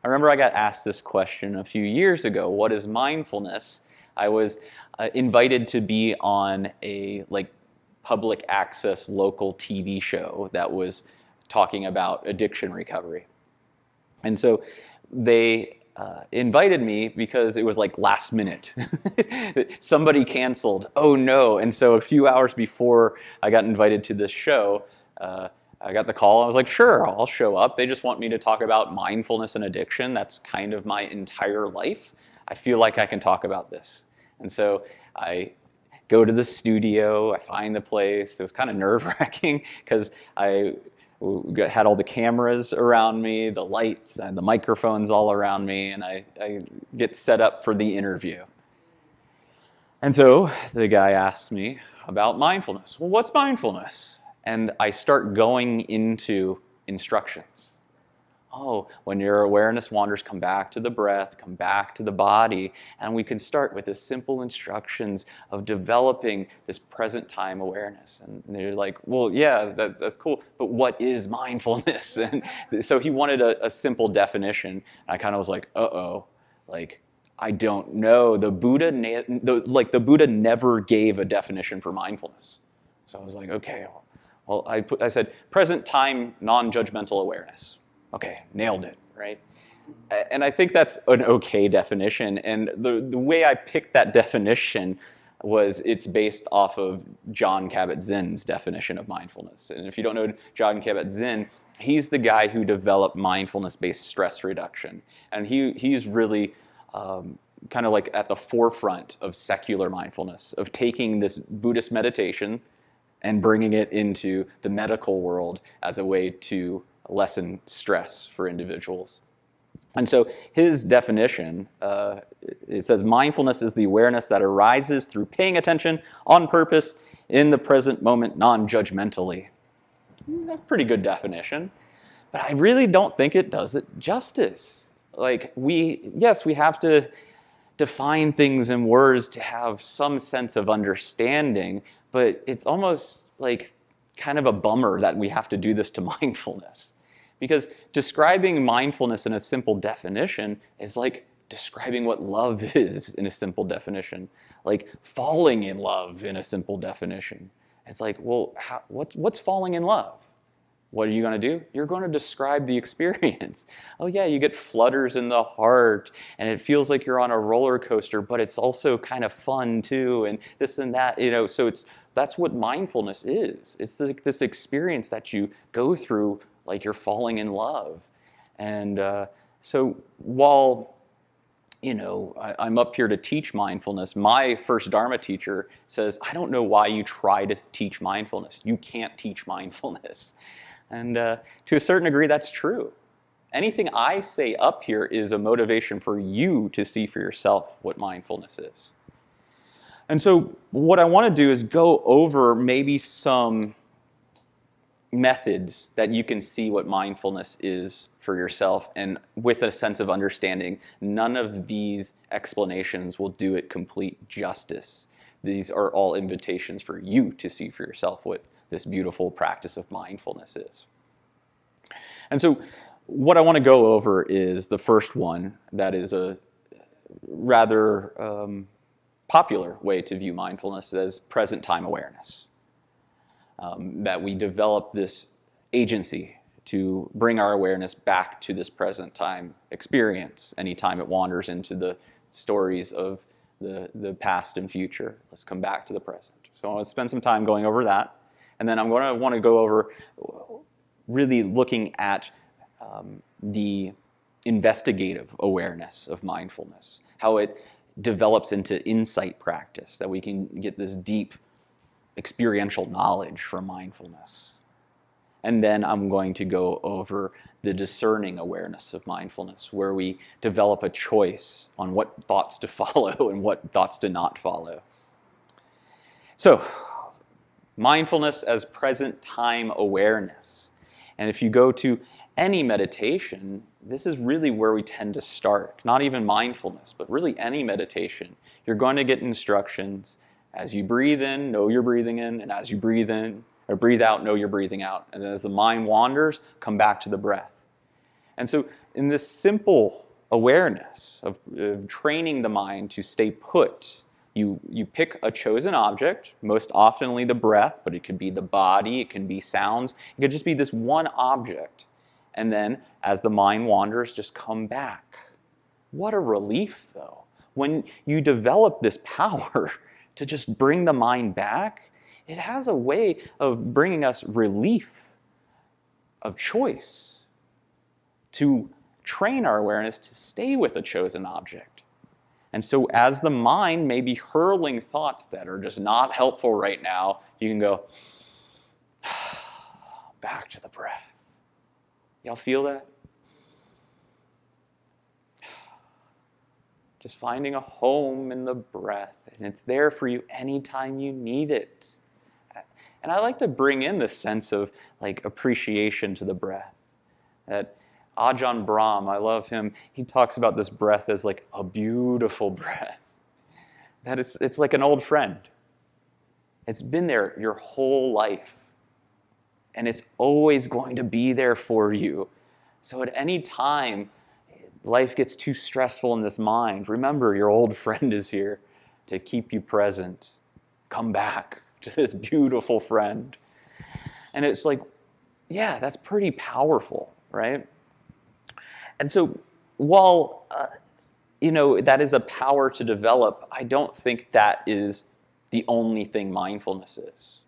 remember I got asked this question a few years ago. What is mindfulness? I was invited to be on a public access local TV show that was talking about addiction recovery. And so they invited me because it was last minute. Somebody canceled. Oh no. And so a few hours before I got invited to this show, I got the call. I was like, sure, I'll show up. They just want me to talk about mindfulness and addiction. That's kind of my entire life. I feel like I can talk about this. And so I go to the studio. I find the place. It was kind of nerve-wracking because I had all the cameras around me, the lights and the microphones all around me, and I get set up for the interview. And so the guy asks me about mindfulness. Well, what's mindfulness? And I start going into instructions. Oh, when your awareness wanders, come back to the breath, come back to the body. And we can start with the simple instructions of developing this present time awareness. And they're like, well, yeah, that's cool, but what is mindfulness? And so he wanted a simple definition. And I kind of was like, I don't know. The Buddha never gave a definition for mindfulness. So I was like, okay, well, I said, present time non-judgmental awareness. Okay, nailed it, right? And I think that's an okay definition. And the way I picked that definition was it's based off of Jon Kabat-Zinn's definition of mindfulness. And if you don't know Jon Kabat-Zinn, he's the guy who developed mindfulness-based stress reduction. And he's really kind of at the forefront of secular mindfulness, of taking this Buddhist meditation and bringing it into the medical world as a way to lessen stress for individuals. And so his definition, it says, mindfulness is the awareness that arises through paying attention on purpose in the present moment non-judgmentally. That's a pretty good definition, but I really don't think it does it justice. We have to define things in words to have some sense of understanding, but it's almost kind of a bummer that we have to do this to mindfulness. Because describing mindfulness in a simple definition is like describing what love is in a simple definition, like falling in love in a simple definition. It's like, well, what's falling in love? What are you going to do? You're going to describe the experience. Oh yeah, you get flutters in the heart, and it feels like you're on a roller coaster, but it's also kind of fun too, and this and that, so that's what mindfulness is. It's like this experience that you go through like you're falling in love. And so while I'm up here to teach mindfulness, my first Dharma teacher says, I don't know why you try to teach mindfulness. You can't teach mindfulness. And to a certain degree, that's true. Anything I say up here is a motivation for you to see for yourself what mindfulness is. And so what I want to do is go over maybe some methods that you can see what mindfulness is for yourself, and with a sense of understanding, none of these explanations will do it complete justice. These are all invitations for you to see for yourself what this beautiful practice of mindfulness is. And so what I want to go over is the first one that is a rather popular way to view mindfulness as present time awareness. That we develop this agency to bring our awareness back to this present time experience anytime it wanders into the stories of the past and future. Let's come back to the present. So I want to spend some time going over that. And then I'm going to want to go over really looking at the investigative awareness of mindfulness, how it develops into insight practice, that we can get this deep experiential knowledge from mindfulness. And then I'm going to go over the discerning awareness of mindfulness, where we develop a choice on what thoughts to follow and what thoughts to not follow. So, mindfulness as present time awareness. And if you go to any meditation, this is really where we tend to start. Not even mindfulness, but really any meditation. You're going to get instructions. As you breathe in, know you're breathing in, and as you breathe in, or breathe out, know you're breathing out. And then as the mind wanders, come back to the breath. And so in this simple awareness of training the mind to stay put, you pick a chosen object, most oftenly the breath, but it could be the body, it can be sounds, it could just be this one object. And then, as the mind wanders, just come back. What a relief, though. When you develop this power to just bring the mind back, it has a way of bringing us relief of choice, to train our awareness to stay with a chosen object. And so as the mind may be hurling thoughts that are just not helpful right now, you can go, back to the breath. Y'all feel that? Just finding a home in the breath, and it's there for you anytime you need it. And I like to bring in this sense of like appreciation to the breath. That Ajahn Brahm, I love him, he talks about this breath as like a beautiful breath. That it's like an old friend. It's been there your whole life. And it's always going to be there for you. So at any time life gets too stressful in this mind, remember your old friend is here to keep you present. Come back to this beautiful friend. And it's like, yeah, that's pretty powerful, right? And so while, that is a power to develop, I don't think that is the only thing mindfulness is.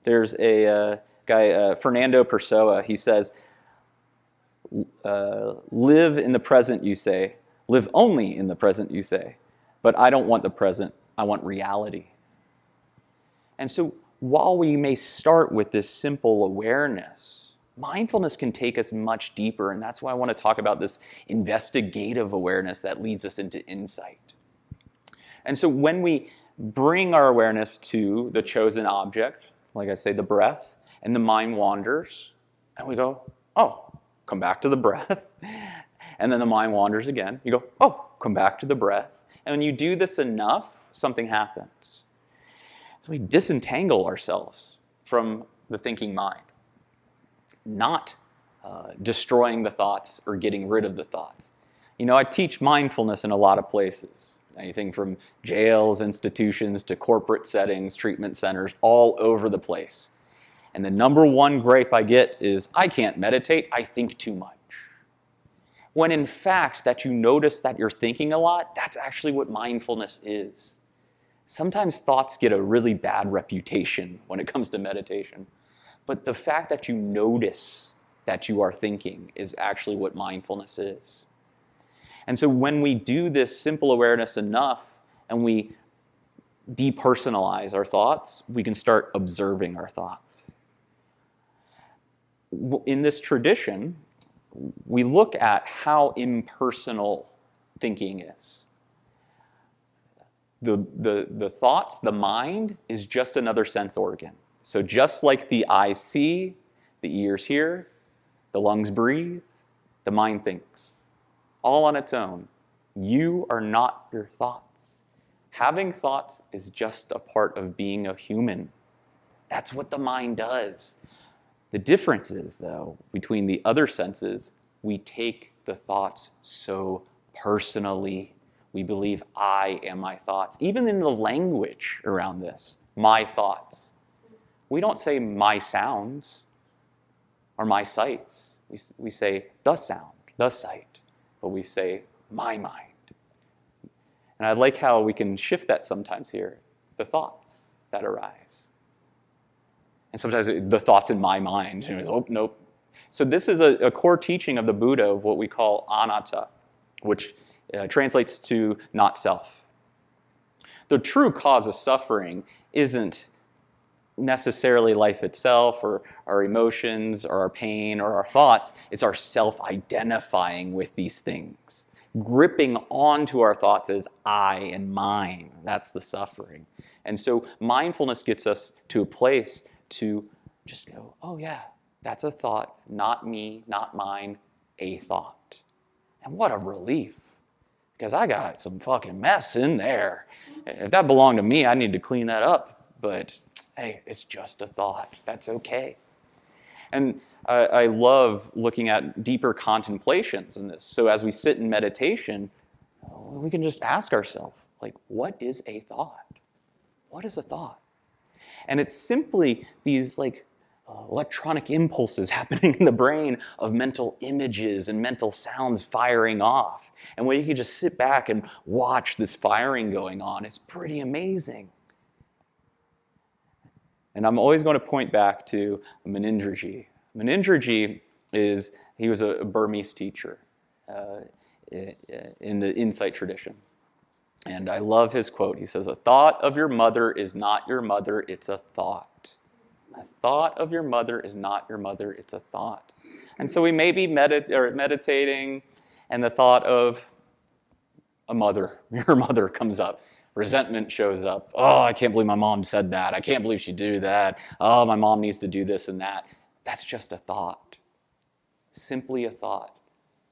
There's a guy, Fernando Pessoa, he says, live in the present, you say. Live only in the present, you say. But I don't want the present, I want reality. And so while we may start with this simple awareness, mindfulness can take us much deeper, and that's why I want to talk about this investigative awareness that leads us into insight. And so when we bring our awareness to the chosen object, like I say, the breath, and the mind wanders, and we go, oh, come back to the breath. And then the mind wanders again. You go, oh, come back to the breath. And when you do this enough, something happens. So we disentangle ourselves from the thinking mind, not destroying the thoughts or getting rid of the thoughts. I teach mindfulness in a lot of places. Anything from jails, institutions, to corporate settings, treatment centers, all over the place. And the number one gripe I get is, I can't meditate, I think too much. When in fact, that you notice that you're thinking a lot, that's actually what mindfulness is. Sometimes thoughts get a really bad reputation when it comes to meditation. But the fact that you notice that you are thinking is actually what mindfulness is. And so when we do this simple awareness enough, and we depersonalize our thoughts, we can start observing our thoughts. In this tradition, we look at how impersonal thinking is. The thoughts, the mind, is just another sense organ. So just like the eyes see, the ears hear, the lungs breathe, the mind thinks. All on its own. You are not your thoughts. Having thoughts is just a part of being a human. That's what the mind does. The difference is, though, between the other senses, we take the thoughts so personally. We believe I am my thoughts. Even in the language around this, my thoughts. We don't say my sounds or my sights. We say the sound, the sight, but we say my mind. And I like how we can shift that sometimes here, the thoughts that arise. And sometimes the thoughts in my mind. Oh, nope. So this is a core teaching of the Buddha of what we call anatta, which translates to not self. The true cause of suffering isn't necessarily life itself or our emotions or our pain or our thoughts. It's our self-identifying with these things. Gripping onto our thoughts as I and mine. That's the suffering. And so mindfulness gets us to a place to just go, oh yeah, that's a thought, not me, not mine, a thought. And what a relief. Because I got some fucking mess in there. If that belonged to me, I need to clean that up. But hey, it's just a thought. That's okay. And I love looking at deeper contemplations in this. So as we sit in meditation, we can just ask ourselves, like, what is a thought? What is a thought? And it's simply these electronic impulses happening in the brain of mental images and mental sounds firing off. And when you can just sit back and watch this firing going on, it's pretty amazing. And I'm always going to point back to Menindraji. Menindraji he was a Burmese teacher in the insight tradition. And I love his quote. He says, "A thought of your mother is not your mother, it's a thought. A thought of your mother is not your mother, it's a thought." And so we may be meditating, and the thought of a mother, your mother, comes up. Resentment shows up. Oh, I can't believe my mom said that. I can't believe she did that. Oh, my mom needs to do this and that. That's just a thought. Simply a thought.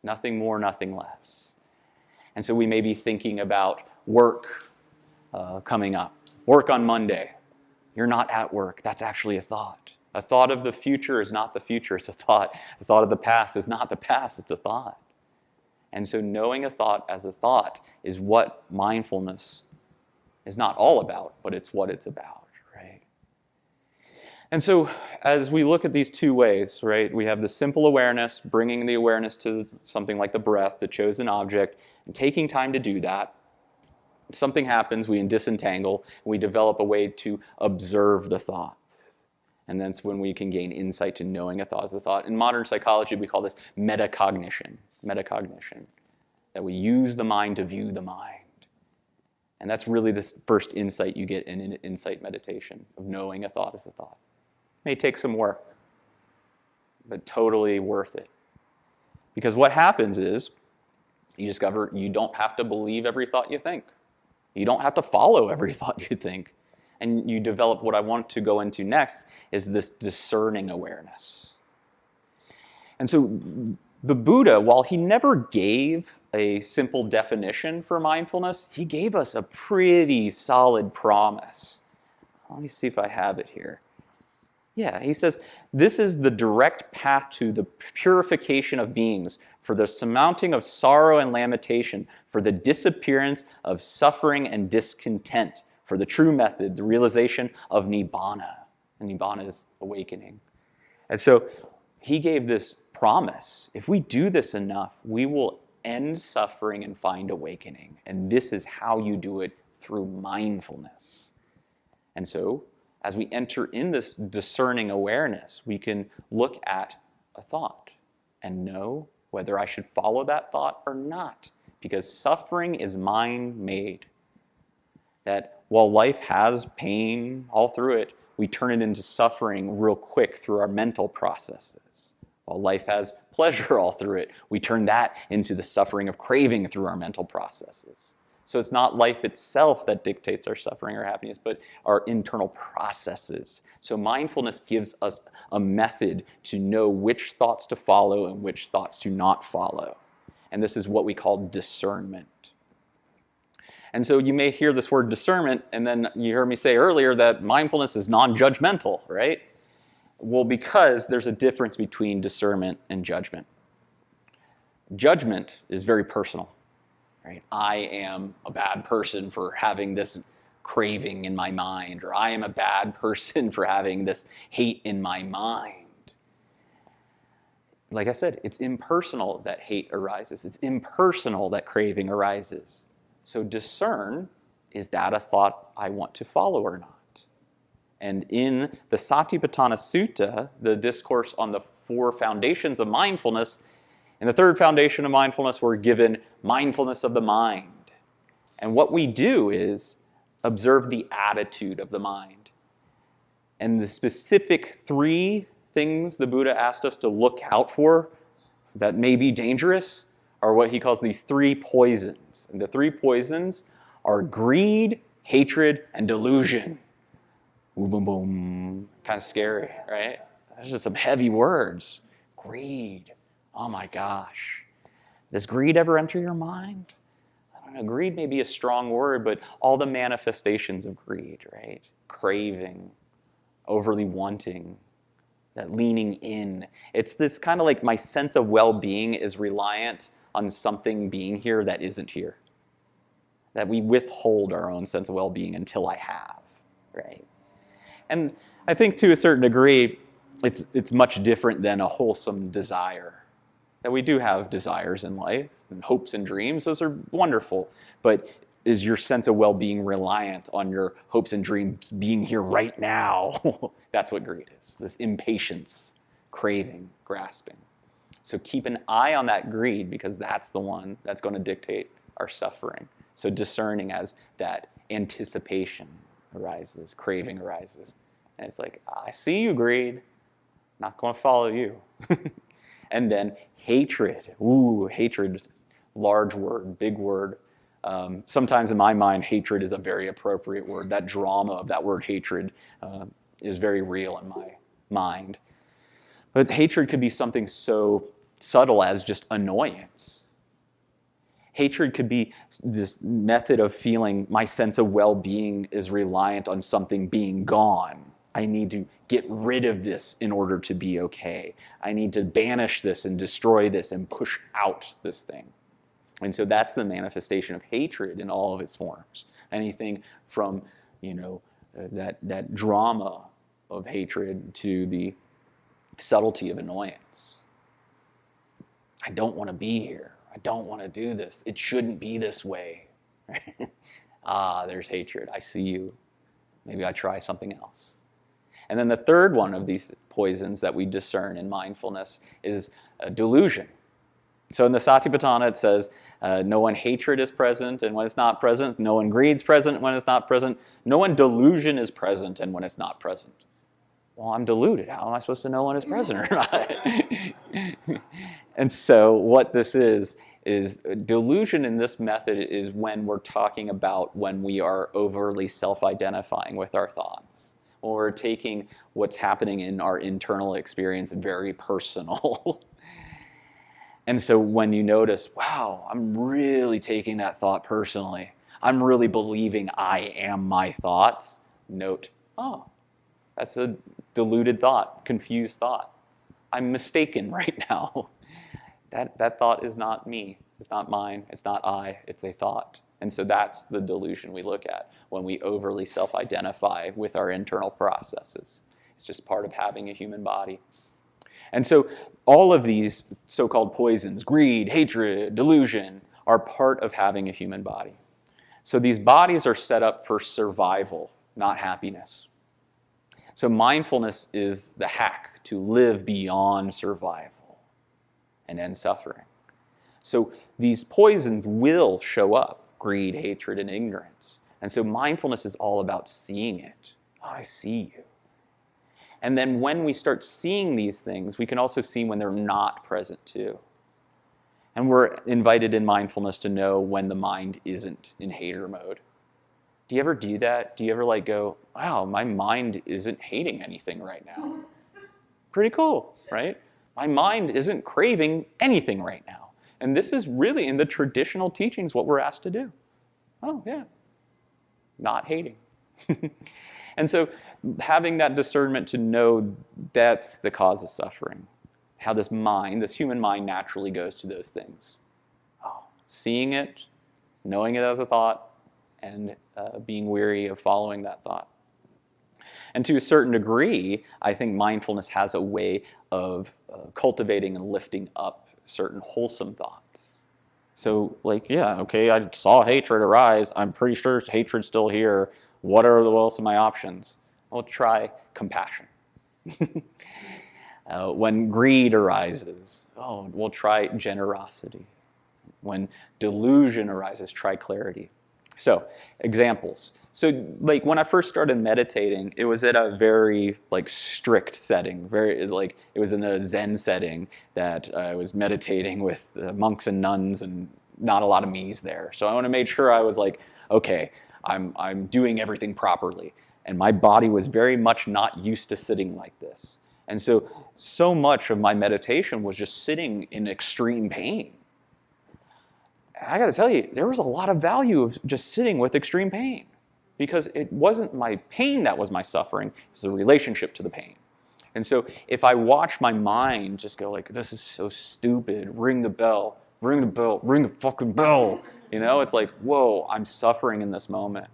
Nothing more, nothing less. And so we may be thinking about work coming up. Work on Monday. You're not at work. That's actually a thought. A thought of the future is not the future. It's a thought. A thought of the past is not the past. It's a thought. And so knowing a thought as a thought is what mindfulness is not all about, but it's what it's about, right? And so as we look at these two ways, right, we have the simple awareness, bringing the awareness to something like the breath, the chosen object, and taking time to do that. Something happens, we disentangle, and we develop a way to observe the thoughts. And that's when we can gain insight to knowing a thought as a thought. In modern psychology, we call this metacognition. Metacognition. That we use the mind to view the mind. And that's really the first insight you get in an insight meditation, of knowing a thought as a thought. It may take some work, but totally worth it. Because what happens is, you discover you don't have to believe every thought you think. You don't have to follow every thought you think. And you develop what I want to go into next is this discerning awareness. And so the Buddha, while he never gave a simple definition for mindfulness, he gave us a pretty solid promise. Let me see if I have it here. Yeah, he says, "This is the direct path to the purification of beings, for the surmounting of sorrow and lamentation, for the disappearance of suffering and discontent, for the true method, the realization of Nibbana." And Nibbana is awakening. And so he gave this promise. If we do this enough, we will end suffering and find awakening. And this is how you do it, through mindfulness. And so, as we enter in this discerning awareness, we can look at a thought and know whether I should follow that thought or not. Because suffering is mind-made. That while life has pain all through it, we turn it into suffering real quick through our mental processes. While life has pleasure all through it, we turn that into the suffering of craving through our mental processes. So it's not life itself that dictates our suffering or happiness, but our internal processes. So mindfulness gives us a method to know which thoughts to follow and which thoughts to not follow. And this is what we call discernment. And so you may hear this word discernment, and then you heard me say earlier that mindfulness is non-judgmental, right? Well, because there's a difference between discernment and judgment. Judgment is very personal, right? I am a bad person for having this craving in my mind, or I am a bad person for having this hate in my mind. Like I said, it's impersonal that hate arises. It's impersonal that craving arises. So discern, is that a thought I want to follow or not? And in the Satipatthana Sutta, the discourse on the 4 foundations of mindfulness, in the 3rd foundation of mindfulness, we're given mindfulness of the mind. And what we do is observe the attitude of the mind. And the specific 3 things the Buddha asked us to look out for that may be dangerous are what he calls these 3 poisons. And the 3 poisons are greed, hatred, and delusion. Boom, boom, boom. Kind of scary, right? Those are some heavy words. Greed. Oh my gosh. Does greed ever enter your mind? I don't know. Greed may be a strong word, but all the manifestations of greed, right? Craving, overly wanting, that leaning in. It's this kind of like my sense of well-being is reliant on something being here that isn't here. That we withhold our own sense of well-being until I have, right? And I think to a certain degree, it's much different than a wholesome desire. That we do have desires in life, and hopes and dreams, those are wonderful. But is your sense of well-being reliant on your hopes and dreams being here right now? That's what greed is, this impatience, craving, grasping. So keep an eye on that greed, because that's the one that's going to dictate our suffering. So discerning as that anticipation arises, craving arises. And it's like, I see you, greed. Not going to follow you. And then hatred. Ooh, hatred, large word, big word. Sometimes in my mind, hatred is a very appropriate word. That drama of that word hatred is very real in my mind. But hatred could be something so subtle as just annoyance. Hatred could be this method of feeling my sense of well-being is reliant on something being gone. I need to get rid of this in order to be okay. I need to banish this and destroy this and push out this thing. And so that's the manifestation of hatred in all of its forms. Anything from, that drama of hatred to the subtlety of annoyance. I don't want to be here. I don't want to do this. It shouldn't be this way. There's hatred. I see you. Maybe I try something else. And then the third one of these poisons that we discern in mindfulness is delusion. So in the Satipatthana it says, no one hatred is present, and when it's not present, no one greed's present when it's not present, no one delusion is present, and when it's not present. Well, I'm deluded. How am I supposed to know when it's present or not? And so what this is delusion in this method is when we're talking about when we are overly self-identifying with our thoughts. When we're taking what's happening in our internal experience very personal. And so when you notice, wow, I'm really taking that thought personally. I'm really believing I am my thoughts. Note, that's a deluded thought, confused thought. I'm mistaken right now. That thought is not me. It's not mine. It's not I. It's a thought. And so that's the delusion we look at when we overly self-identify with our internal processes. It's just part of having a human body. And so all of these so-called poisons, greed, hatred, delusion, are part of having a human body. So these bodies are set up for survival, not happiness. So mindfulness is the hack to live beyond survival and end suffering. So these poisons will show up, greed, hatred, and ignorance. And so mindfulness is all about seeing it. I see you. And then when we start seeing these things, we can also see when they're not present too. And we're invited in mindfulness to know when the mind isn't in hater mode. Do you ever do that? Do you ever go, wow, my mind isn't hating anything right now? Pretty cool, right? My mind isn't craving anything right now. And this is really in the traditional teachings what we're asked to do. Oh, yeah. Not hating. And so having that discernment to know that's the cause of suffering. How this mind, this human mind naturally goes to those things. Seeing it, knowing it as a thought, and being weary of following that thought. And to a certain degree, I think mindfulness has a way of cultivating and lifting up certain wholesome thoughts. So, I saw hatred arise. I'm pretty sure hatred's still here. What else are my options? Well, try compassion. When greed arises, we'll try generosity. When delusion arises, try clarity. So, examples. So, when I first started meditating, it was at a very, strict setting. It was in a Zen setting that I was meditating with monks and nuns and not a lot of me's there. So I want to make sure I was okay, I'm doing everything properly. And my body was very much not used to sitting like this. And so much of my meditation was just sitting in extreme pain. I got to tell you, there was a lot of value of just sitting with extreme pain, because it wasn't my pain that was my suffering, it was the relationship to the pain. And so if I watch my mind just go like, this is so stupid, ring the bell, ring the bell, ring the fucking bell. You know, it's like, whoa, I'm suffering in this moment.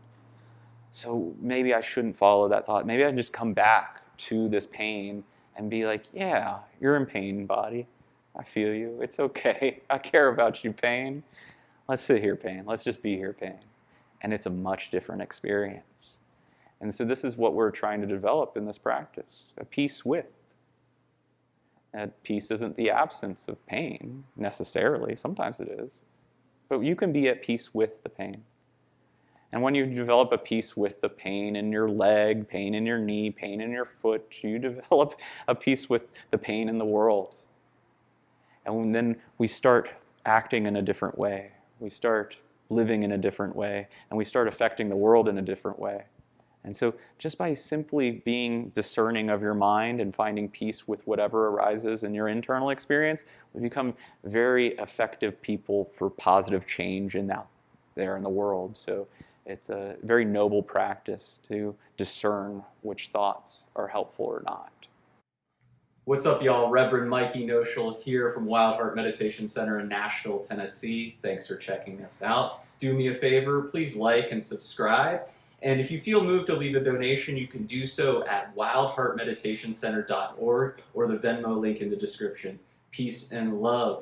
So maybe I shouldn't follow that thought. Maybe I just come back to this pain and be like, yeah, you're in pain, body. I feel you. It's okay. I care about you, pain. Let's sit here, pain. Let's just be here, pain. And it's a much different experience. And so this is what we're trying to develop in this practice, a peace with. And peace isn't the absence of pain, necessarily. Sometimes it is. But you can be at peace with the pain. And when you develop a peace with the pain in your leg, pain in your knee, pain in your foot, you develop a peace with the pain in the world. And then we start acting in a different way. We start living in a different way. And we start affecting the world in a different way. And so just by simply being discerning of your mind and finding peace with whatever arises in your internal experience, we become very effective people for positive change out there in the world. So it's a very noble practice to discern which thoughts are helpful or not. What's up, y'all? Reverend Mikey Noechel here from Wild Heart Meditation Center in Nashville, Tennessee. Thanks for checking us out. Do me a favor, please like and subscribe. And if you feel moved to leave a donation, you can do so at wildheartmeditationcenter.org or the Venmo link in the description. Peace and love.